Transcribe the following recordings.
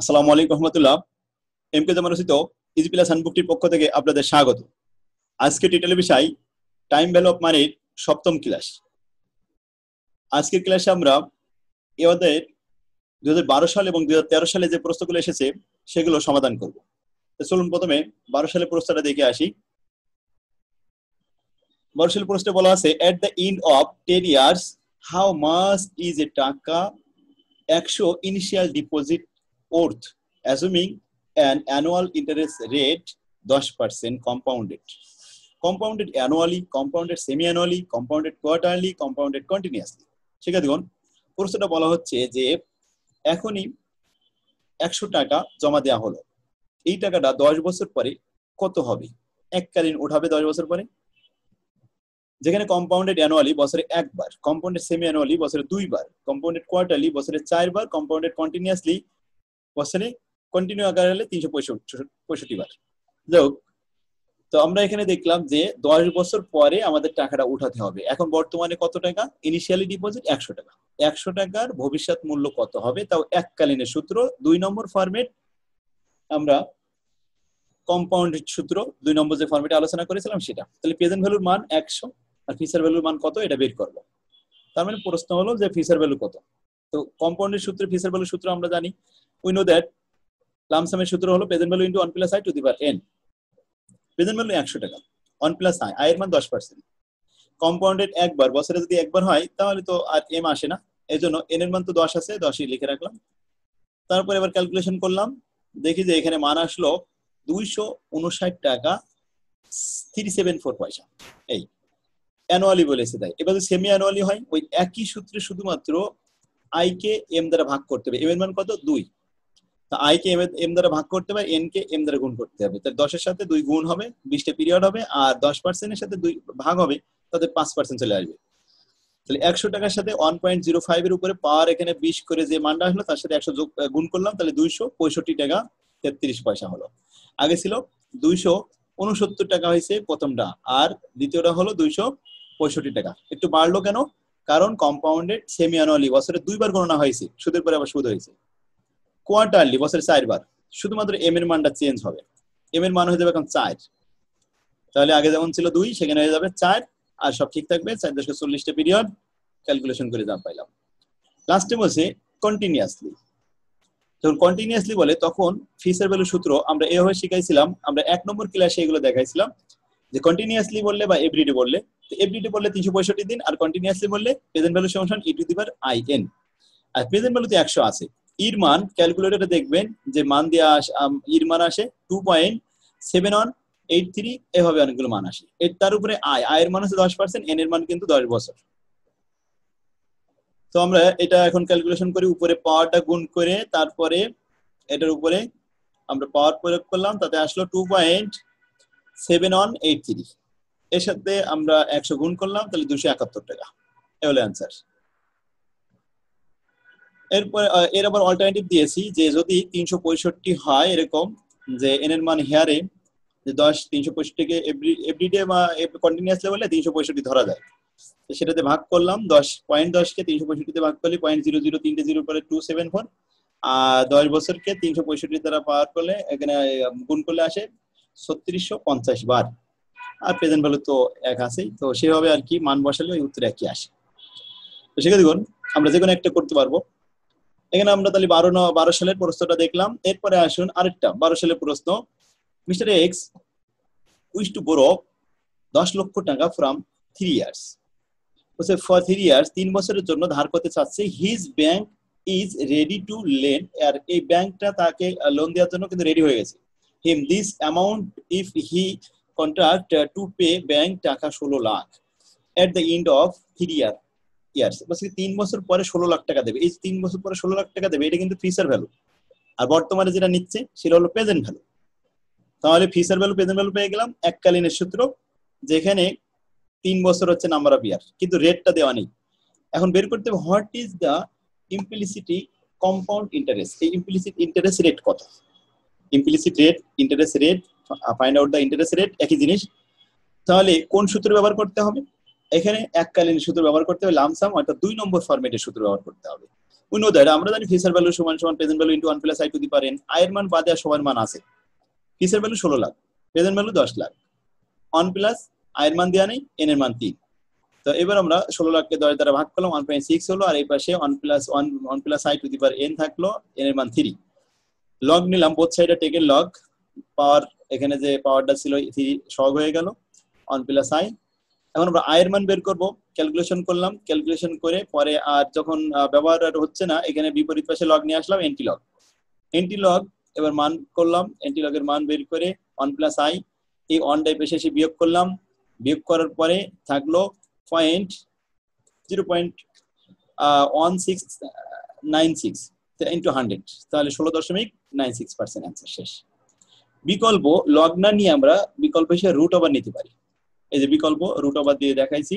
আসসালামু আলাইকুম রহমতুল্লাহ। এমকে জামান রচিত ইজি প্লাস হ্যান্ডবুকটির পক্ষ থেকে আপনাদের স্বাগত। আজকে টিটেলের বিষয় টাইম ভ্যালু অফ মানির সপ্তম ক্লাস। আজকের ক্লাসে আমরা এদের 2012 সাল এবং 2013 সালে যে প্রশ্নগুলো এসেছে সেগুলো সমাধান করব। চলুন প্রথমে 12 সালের প্রশ্নটা দেখে আসি। 12 সালের প্রশ্নে বলা আছে, এট the end of 10 years how much is a টাকা 100 initial deposit worth অ্যাজুমিং an annual interest rate 10% compounded. Compounded annually, compounded semi-annually, compounded quarterly, compounded continuously. শিক্ষার্থীগণ, প্রশ্নটা বলা হচ্ছে যে এখনই 100 টাকা জমা দেওয়া হলো, এই টাকাটা 10 বছর পরে কত হবে? এককালীন উঠাবে 10 বছর পরে। যেখানে কম্পাউন্ডেড অ্যানুয়ালি বছরে একবার, কম্পাউন্ডেড সেমি অ্যানুয়ালি বছরে দুইবার, কম্পাউন্ডেড কোয়ার্টারলি বছরে 4 বার, কম্পাউন্ডেড কন্টিনিউয়াসলি বছরে কন্টিনিউ আকারে হলে 365 বার। যাই, তো আমরা এখানে দেখলাম যে 10 বছর পরে আমাদের টাকাটা উঠাতে হবে। এখন বর্তমানে কত টাকা? ইনিশিয়ালি ডিপোজিট 100 টাকা। 100 টাকার ভবিষ্যৎ মূল্য কত হবে? তাও এককালীনের সূত্র 2 নম্বর ফরম্যাট, আমরা কম্পাউন্ডেড সূত্র 2 নম্বর যে ফরম্যাটে আলোচনা করেছিলাম সেটা। তাহলে প্রেজেন্ট ভ্যালুর মান 100 আর ফিউচার ভ্যালুর মান কত এটা বের করব। তার মানে প্রশ্ন হলো যে ফিউচার ভ্যালু কত। তো কম্পাউন্ডেড সূত্রে ফিউচার ভ্যালুর সূত্র আমরা জানি, উই নো দ্যাট লামসামের সূত্র হলো present value into 1 plus I two the power n। Present value 100 টাকা, 1 প্লাস আই, আই এর মান 10%। কম্পাউন্ডেড একবার, বছরে যদি একবার হয় তাহলে তো আর m আসে না, এজন্য n এর মান তো 10 আছে, 10ই লিখে রাখলাম। তারপর এবার ক্যালকুলেশন করলাম, দেখি যে এখানে মান আসলো 259 টাকা 374 পয়সা। এই অ্যানুয়ালি বলেছে তাই। এবার যদি সেমি অ্যানুয়ালি হয়, ওই একই সূত্রে শুধুমাত্র আই কে m দ্বারা ভাগ করতে হবে। m এর মান কত? 2। তা আই কে এম দ্বারা ভাগ করতে হবে, এন কে এম দ্বারা গুণ করতে হবে। তাহলে 10 এর সাথে 2 গুণ হবে, 20টা পিরিয়ড হবে, আর 10% এর সাথে 2 ভাগ হবে, তাতে 5% চলে আসবে। তাহলে 100 টাকার সাথে 1.05 এর উপরে পাওয়ার এখানে 20 করে যে মানটা আসলো তার সাথে 100 যোগ গুণ করলাম, তাহলে 265 টাকা 33 পয়সা হলো। আগে ছিল 269 টাকা হয়েছে প্রথমটা, আর দ্বিতীয়টা হলো 265 টাকা। একটু বাড়লো কেন? কারণ কম্পাউন্ডেড সেমি অ্যানুয়ালি বছরে 2 বার গণনা হয়েছে, সুদের পরে আবার সুদ হয়েছে। কোয়ার্টারলি বছরে 4 বার, শুধুমাত্র এম এর মানটা চেঞ্জ হবে। এম এর মান হয়ে যাবে এখন 4, তাহলে আগে যেমন ছিল 2 সেখানে হয়ে যাবে 4, আর সব ঠিক থাকবে। 4.40টা পিরিয়ড ক্যালকুলেশন করে যা পাইলাম। লাস্টে বলছে কন্টিনিউয়াসলি। যখন কন্টিনিউয়াসলি বলে তখন ফিউচার ভ্যালু সূত্র আমরা এভাবে শিখাইছিলাম, আমরা 1 নম্বর ক্লাসে এগুলো দেখাইছিলাম যে কন্টিনিউয়াসলি বললে বা এভরিডে বললে, তো এভরিডে বললে 365 দিন, আর কন্টিনিউয়াসলি বললে প্রেজেন্ট ভ্যালু সমান e to the power i n. আর প্রেজেন্ট ভ্যালুতে 100 আছে, ইর মান ক্যালকুলেটরে দেখবেন যে মান দেওয়া ইর মান আসে 2.7183, এভাবে অনেকগুলো মান আসে। তার উপরে আয়ের মান হচ্ছে 10%, এন এর মান কিন্তু 10 বছর। তো আমরা এটা এখন ক্যালকুলেশন করি, উপরে পাওয়ারটা গুণ করে তারপরে এটার উপরে আমরা পাওয়ার প্রয়োগ করলাম, তাতে আসলো 2.7183। এর সাথে আমরা 100 গুণ করলাম, তাহলে 271 টাকা। এ হলো অ্যান্সার। এরপর এর আবার অল্টারনেটিভ দিয়েছি যে যদি 365 হয়, এরকম যে এন এর মান হেয়ারে যে 10 365 কে এভরিডে বা কন্টিনিউয়াসলি বলে 365 ধরা যায়, তো সেটাতে ভাগ করলাম 10 কে 365 তে ভাগ করলে 0.00 0 পরে 274, আর 10 বছরকে 365 দ্বারা পাওয়ার করলে এখানে গুণ করলে আসে 3650 বার। আর প্রেজেন্ট ভ্যালু তো এক আছেই, তো সেভাবে আর কি মান বসালে ওই উত্তর একই আসে। তো সেক্ষেত্রে দেখুন আমরা যে কোনো একটা করতে পারবো। এখানে আমরা তাহলে 12 সালের প্রশ্নটা দেখলাম। এরপরে আসুন আরেকটা 12 সালের প্রশ্ন। Mister X wish to borrow 10 লক্ষ টাকা ফ্রম 3 ইয়ার্স। বলছে ফর 3 ইয়ার্স, 3 বছরের জন্য ধার করতে চাচ্ছে। His bank is ready to lend, আর এই ব্যাংকটা তাকে লোন দেওয়ার জন্য কিন্তু রেডি হয়ে গেছে। হিম this amount if he contract to pay, bank টাকা 16 লাখ এট দ্য এন্ড অফ 3 ইয়ার্স। 3 বছর পরে 16 লাখ টাকা দেবে। এই 3 বছর পরে 16 লাখ টাকা দেবে, এটা কিন্তু ফিউচার ভ্যালু, আর বর্তমানে যেটা নিচ্ছে সেটা হলো প্রেজেন্ট ভ্যালু। তাহলে ফিউচার ভ্যালু প্রেজেন্ট ভ্যালু পেয়ে গেলাম। এককালীনের সূত্র, যেখানে 3 বছর হচ্ছে নাম্বার অফ ইয়ার, কিন্তু রেটটা দেওয়া নেই। এখন বের করতে হবে what is the implicit compound interest. এই ইমপ্লিসিট ইন্টারেস্ট রেট কত? Implicit rate, interest rate, find out the interest rate, একই জিনিস। তাহলে কোন সূত্র ব্যবহার করতে হবে? এখানে এককালীন সূত্র ব্যবহার করতে হবে, লামসাম অর্থাৎ 2 নম্বর ফরম্যাটের সূত্র ব্যবহার করতে হবে। উই নো দ্যাট, আমরা জানি ফিচার ভ্যালু সমান সমান present value into 1 plus I two the power n। আয়ের মান বাদে আর সবার মান আছে। Feature value 16 lakh, present value 10 lakh, 1 plus আয়ের মান দেওয়া নেই, n এর মান 3। তো এবার আমরা 16 লাখকে 10 দ্বারা ভাগ করলাম, 1.6 হলো, আর এই পাশে 1 plus I two the power n থাকলো, n এর মান 3। লগ নিলাম, বোথ সাইডে টেকের লগ, পাওয়ার এখানে যে পাওয়ারটা ছিল 3 সহগ হয়ে গেল, 1 প্লাস আই। এখন আমরা আয়ের মান বের করব, ক্যালকুলেশন করলাম, ক্যালকুলেশন করে পরে আর যখন ব্যবহার আর হচ্ছে না, এখানে বিপরীত পাশে লগ নিয়ে আসলাম, এন্টি লগ। এন্টি লগ এবার মান করলাম, এন্টি লগের মান বের করে 1 প্লাস আই, এই 1 টাই পেশে এসে বিয়োগ করলাম, বিয়োগ করার পরে থাকলো 0.1696 ইন্টু 100, তাহলে 16.96% অ্যান্সার শেষ। বিকল্প লগ না নিয়ে আমরা বিকল্প হিসেবে রুট ওভার নিতে পারি। এই যে বিকল্প রুট ওভার দিয়ে দেখাইছি,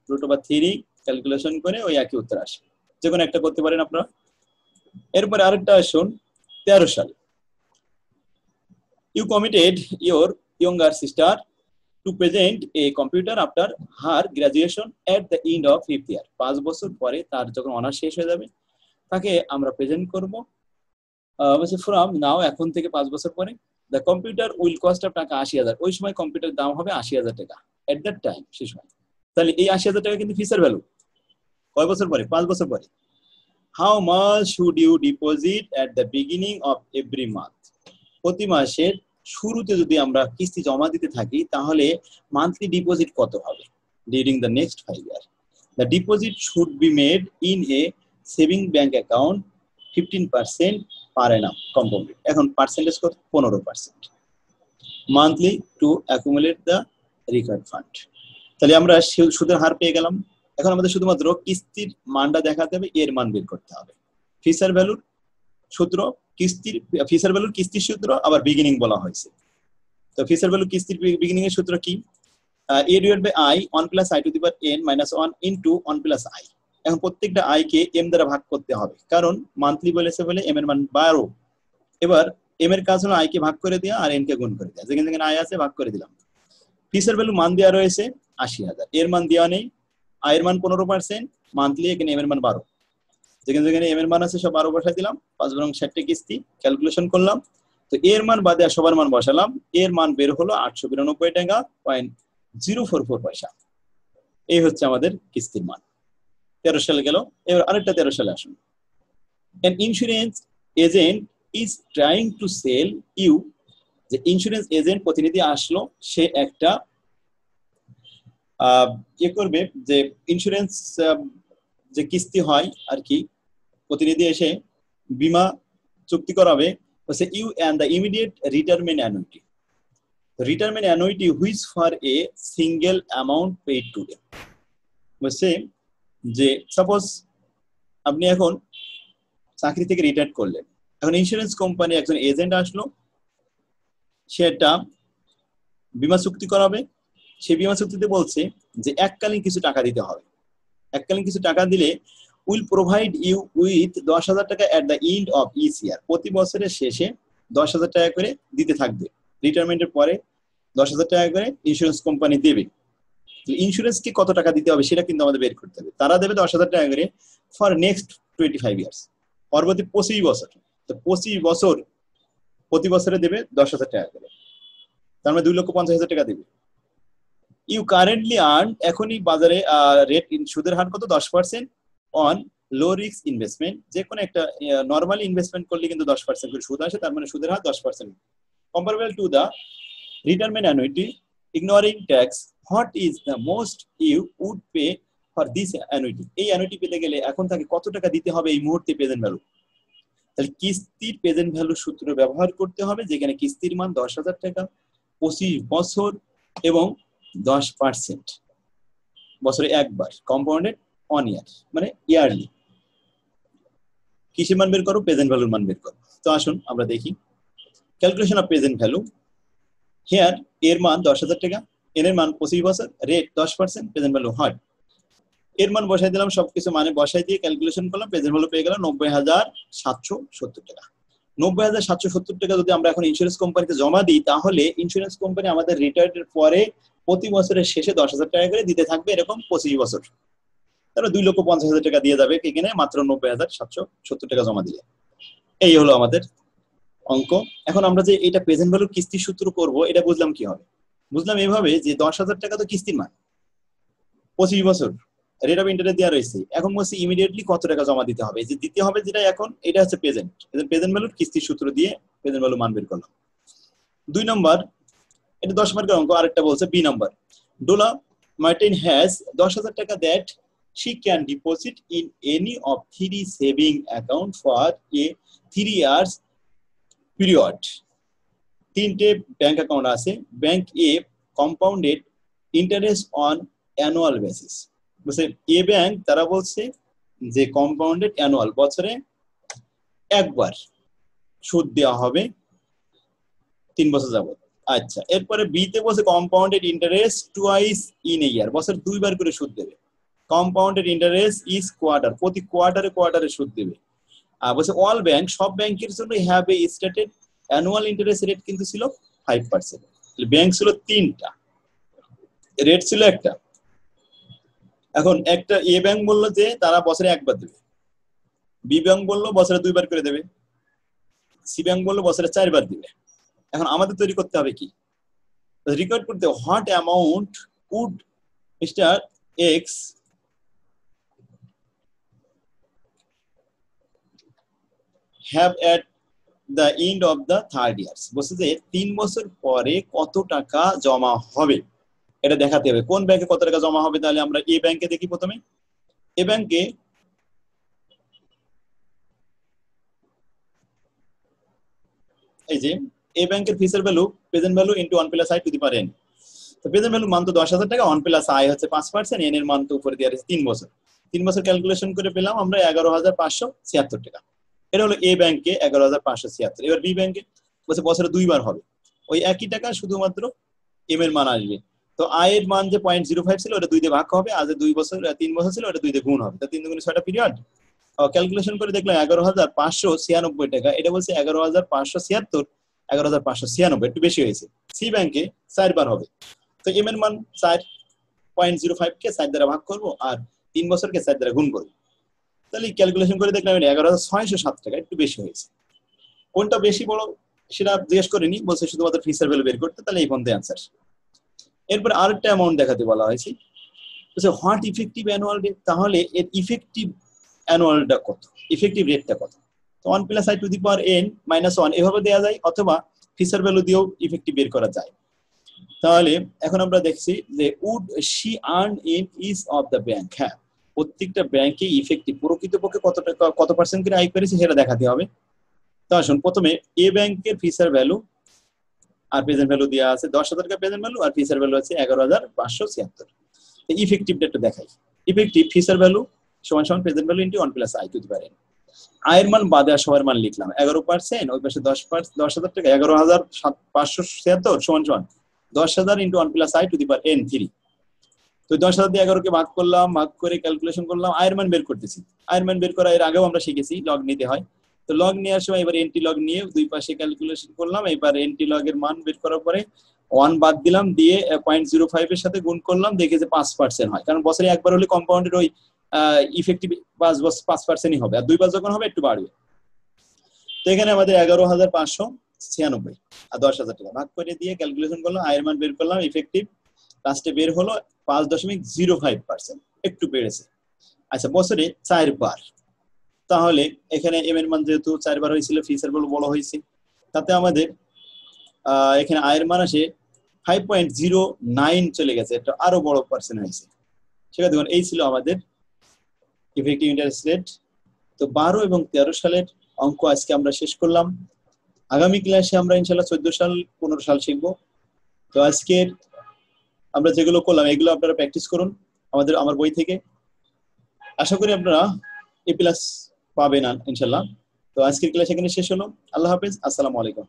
রুট ওভার 3 ক্যালকুলেশন করে ওই একই উত্তর আসে, যে কোনো একটা করতে পারেন আপনারা। এরপরে আরেকটা আসুন 13 সাল। You committed your younger sister to present a computer after her graduation at the end of 5th year। 5 বছর পরে তার যখন অনার্স শেষ হয়ে যাবে, তাকে আমরা প্রেজেন্ট করব ফ্রম নাও, এখন থেকে 5 বছর পরে। The computer will cost of টাকা 80,000, ওই সময় কম্পিউটার দাম হবে 80,000 টাকা এট দ্যাট টাইম, সেই সময়। তাহলে এই 80,000 টাকা কিন্তু ফিচার ভ্যালু। কয় বছর পরে? 5 বছর পরে। How much should you deposit at the beginning of every month? প্রতি মাসের শুরুতে যদি আমরা কিস্তি জমা দিতে থাকি, তাহলে মান্থলি ডিপোজিট কত হবে during the next 5 year? The deposit should be made in a saving bank account 15% per annum compounded. এখন পার্সেন্টেজ কত? 15% monthly to accumulate the required fund. তাহলে আমরা সুদের হার পেয়ে গেলাম। এখন আমাদের শুধুমাত্র কিস্তির মানটা দেখাতে হবে, এর মান বের করতে হবে। ফিচার ভ্যালুর সূত্র, কিস্তির ফিচার ভ্যালুর কিস্তির সূত্র আবার বিগিনিং বলা হয়েছে। তো ফিচার ভ্যালু কিস্তির বিগিনিং এর সূত্র কি? a divided by i 1 plus i to the power n minus 1 into 1 plus i। এখন প্রত্যেকটা i কে m দ্বারা ভাগ করতে হবে, কারণ মান্থলি বলেছে বলে m এর মান 12। এবার m এর কাজ হলো i কে ভাগ করে দেওয়া আর n কে গুণ করে দেওয়া, যেখানে যেখানে i আছে ভাগ করে দিলাম। ফিচার ভ্যালু মান দেওয়া রয়েছে 80,000, এর মান দেওয়া নেই, i এর মান 15%, মান্থলি এখানে m এর মান 12, যেখানে যেখানে m এর মান আছে সব 12 বসাই দিলাম। 5 বরং 60 কিস্তি ক্যালকুলেশন করলাম, তো এর মান বাদে সবার মান বসালাম, এর মান বের হলো 892 টাকা 0.044 পয়সা। এই হচ্ছে আমাদের কিস্তির মান। 13 সালে গেল। এবার আরেকটা 13 সালে আসুন। an insurance agent is trying to sell you, যে ইন্স্যুরেন্স এজেন্ট প্রতিনিধি আসলো, সে একটা করবে, যে ইন্স্যুরেন্স যে কিস্তি হয় আর কি, প্রতিনিধি এসে বীমা চুক্তি করাবে, হচ্ছে you and the immediate retirement annuity, retirement annuity which for a single amount paid to them. বলছে যে সাপোজ আপনি এখন চাকরি থেকে রিটায়ার করলেন, এখন ইন্স্যুরেন্স কোম্পানি একজন এজেন্ট আসলো, সে একটা বীমা চুক্তি করাবে। সে বীমা চুক্তিতে বলছে যে এককালীন কিছু টাকা দিতে হবে, এককালীন কিছু টাকা দিলে উইল প্রোভাইড ইউ উইথ 10,000 টাকা at the end of each year, প্রতি বছরের শেষে 10,000 টাকা করে দিতে থাকবে। রিটায়ারমেন্টের পরে 10,000 টাকা করে ইন্স্যুরেন্স কোম্পানি দেবে। ইন্স্যুরেন্সকে কত টাকা দিতে হবে সেটা কিন্তু আমাদের বের করতে হবে। তারা দেবে 10,000 টাকা করে ফর নেক্সট 25 ইয়ার্স, পরবর্তী 25 বছর। তো 25 বছর প্রতি বছরে দেবে 10,000 টাকা করে, তার মানে 2,50,000 টাকা দেবে। ইউ কারেন্টলি আর্ন, এখনই বাজারে রেট সুদের হার কত? 10% অন লো রিস্ক ইনভেস্টমেন্ট। যে কোনো একটা নর্মালি ইনভেস্টমেন্ট করলে কিন্তু 10% করে সুদ আসে, তার মানে সুদের হার 10%। Comparable to the retirement annuity ignoring tax, what is the most you would pay for this annuity? এই অ্যানুইটি পেতে গেলে এখন তাকে কত টাকা দিতে হবে এই মুহূর্তে প্রেজেন্ট ভ্যালু? তাহলে কিস্তির প্রেজেন্ট ভ্যালু সূত্র ব্যবহার করতে হবে, যেখানে কিস্তির মান 10,000 টাকা, 25 বছর এবং 10% বছরে একবার, কম্পাউন্ডেড অন ইয়ার, মানে ইয়ারলি। কিসের মান বের করো? প্রেজেন্ট ভ্যালুর মান বের করো। তো আসুন আমরা দেখি calculation of present value. Here এর মান 10,000 টাকা, এর মান 25 বছর, রেট 10%, প্রেজেন্ট ভ্যালু হয়। এর মান বসাই দিলাম, সবকিছু মানে বসাই দিয়ে ক্যালকুলেশন করলাম, প্রেজেন্ট ভ্যালু পেয়ে গেলাম 90,770 টাকা। 90,770 টাকা যদি আমরা এখন ইন্স্যুরেন্স কোম্পানিতে জমা দিই, তাহলে ইন্স্যুরেন্স কোম্পানি আমাদের রিটায়ার্ডের পরে প্রতি বছরের শেষে 10,000 টাকা করে দিতে থাকবে, এরকম 25 বছর। তারা 2,50,000 টাকা দিয়ে যাবে এখানে মাত্র 90,770 টাকা জমা দিলে। এই হলো আমাদের অঙ্ক। এখন আমরা যে এটা প্রেজেন্ট ভ্যালুর কিস্তির সূত্র করব, এটা বুঝলাম কি হবে? বুঝলাম এইভাবে যে 10,000 টাকা তো কিস্তির মান, 25 বছর রেট অফ ইন্টারেস্ট দেওয়া রয়েছে। এখন বলছি ইমিডিয়েটলি কত টাকা জমা দিতে হবে, যে দিতে হবে যেটা এখন, এটা হচ্ছে প্রেজেন্ট ভ্যালুর কিস্তির সূত্র দিয়ে প্রেজেন্ট ভ্যালু মান বের করলাম। 2 নম্বর, এটা 10 মার্কের অঙ্ক। আরেকটা বলছে B number, Dola Martin has 10,000 টাকা that she can deposit in any of 3 saving account for a 3 years period. 3টে ব্যাংক অ্যাকাউন্ট আছে। Bank A compounded interest on annual basis. বলছে এ ব্যাংক তারা বলছে যে কম্পাউন্ডেড অ্যানুয়াল, বছরে একবার সুদ দেওয়া হবে 3 বছর যাবত। আচ্ছা, এরপরে বি তে বলছে compounded interest twice in a year, বছর 2 বার করে সুদ দেবে। কম্পাউন্ডেড ইন্টারেস্ট ইজ কোয়ার্টার, প্রতি কোয়ার্টারে সুদ দেবে। আর বলছে অল ব্যাংক, সব ব্যাংকের জন্য have a stated annual interest rate কিন্তু ছিল 5%। ব্যাংক ছিল 3টা, রেট ছিল একটা। এখন একটা এ ব্যাংক বললো যে তারা বছরে একবার দেবে, বি ব্যাংক বললো বছরে 2 বার করে দেবে, সি ব্যাংক বললো বছরে 4 বার দিবে। এখন আমাদের তৈরি করতে হবে কি, রেকর্ড করতে হবে what amount would mister X have at the end of the 3rd year. বলছে যে 3 বছর পরে কত টাকা জমা হবে এটা দেখাতে হবে। কোন ব্যাংকে কত টাকা জমা হবে, তাহলে আমরা এ ব্যাংকে দেখি। প্রথমে এ ব্যাংকে এই যে এ ব্যাংকের ফিসের value present value into 1 + i to the power n। তো প্রেজেন্ট ভ্যালু মান তো 10,000 টাকা, 1 + i হচ্ছে 5%, n এর মান তো উপরে দেওয়া আছে 3 বছর। 3 বছর ক্যালকুলেশন করে পেলাম আমরা 11,576 টাকা। এটা হলো এ ব্যাংকে 11,576। এবার বি ব্যাংকে বলছে বছরে 2 বার হবে, ওই একই টাকা, শুধুমাত্র এম এর মান আসবে। তো আই এর মান যে 0.05 ছিল ওটা 2 দিয়ে ভাগ হবে, আর যে 3 বছর ছিল ওটা 2 দিয়ে গুণ হবে। তো 3 দুগুণে 6টা পিরিয়ড। ক্যালকুলেশন করে দেখলাম 11,596 টাকা। এটা বলছে 11,576, 11,596 একটু বেশি হয়েছে। সি ব্যাংকে 4 বার হবে, তো এম এর মান 4.05 কে 4 দ্বারা ভাগ করবো, আর 3 বছরকে 4 দ্বারা গুণ করবো। তাহলে ক্যালকুলেশন করে দেখলাম 11,607 টাকা, একটু বেশি হয়েছে। কোনটা বেশি বড় সেটা জিজ্ঞেস করিনি, বলছে শুধুমাত্র ফিসের ভ্যালু বের করতে। তাহলে এই পর্যন্ত অ্যান্সার। এরপর আরেকটা অ্যামাউন্ট দেখাতে বলা হয়েছে, হোয়াট ইফেক্টিভ অ্যানুয়াল রেট। তাহলে এর ইফেক্টিভ অ্যানুয়ালটা কত, ইফেক্টিভ রেটটা কত? তো 1 + i to the power n - 1 এভাবে দেওয়া যায়, অথবা ফিসের ভ্যালু দিয়েও ইফেক্টিভ বের করা যায়। তাহলে এখন আমরা দেখছি যে would she earn in each of the bank. হ্যাঁ, প্রত্যেকটা ব্যাংকে ইফেক্টিভ প্রকৃতপক্ষে কত টাকা, কত পার্সেন্ট করে আয় করেছে সেটা দেখাতে হবে। তো আসুন, প্রথমে এ ব্যাংকের ফিসের ভ্যালু আর প্রেজেন্ট ভ্যালু দেওয়া আছে 10,000 টাকা প্রেজেন্ট ভ্যালু, আর ফিসের ভ্যালু আছে 11,576। ইফেক্টিভ ডেটটা দেখাই। ইফেক্টিভ ফিসের ভ্যালু সমান present value into 1 + i to the power n। আয়ের মান বাদে আর সবার মান লিখলাম 11%, ওই পাশে 10,000 টাকা 11,576 সমান 10,000 into 1 + i to the power n 3। তো 10,000 দিয়ে 11 কে ভাগ করলাম, ভাগ করে ক্যালকুলেশন করলাম, আয়ের মান বের করতেছি। আয়ের মান বের করা এর আগেও আমরা শিখেছি, লগ নিতে হয়। তো লগ নেওয়ার সময় এবার এন্টি লগ নিয়ে দুই পাশে ক্যালকুলেশন করলাম। এবার এন্টি লগ এর মান বের করার পরে 1 বাদ দিলাম, দিয়ে 0.05 এর সাথে গুণ করলাম, দেখে যে 5% হয়। কারণ বছরে একবার হলে কম্পাউন্ডের ওই ইফেক্টিভ 5%ই হবে, আর 2 বার যখন হবে একটু বাড়বে। তো এখানে আমাদের 11,596 আর 10,000 টাকা ভাগ করে দিয়ে ক্যালকুলেশন করলাম, আয়ের মান বের করলাম, ইফেক্টিভ লাস্টে বের হলো 5.05%, একটু বেড়েছে। আচ্ছা, বছরে 4 বার। তাহলে এখানে এম এর মান যেহেতু 4 বার হয়েছিল, ফিসের ভ্যালু বড় হয়েছে, তাতে আমাদের এখানে আয়ের মান আসে 5.09 চলে গেছে, এটা আরো বড় পার্সেন্ট হয়েছে। সেটা দেখুন, এই ছিল আমাদের ইফেক্টিভ ইন্টারেস্ট রেট। তো 12 এবং 13 সালের অঙ্ক আজকে আমরা শেষ করলাম। আগামী ক্লাসে আমরা ইনশাল্লাহ 14 সাল 15 সাল শিখবো। তো আজকের আমরা যেগুলো করলাম এগুলো আপনারা প্র্যাকটিস করুন আমার বই থেকে। আশা করি আপনারা A+ পাবেন ইনশাল্লাহ। তো আজকের ক্লাস এখানে শেষ হলো। আল্লাহ হাফেজ, আসসালামু আলাইকুম।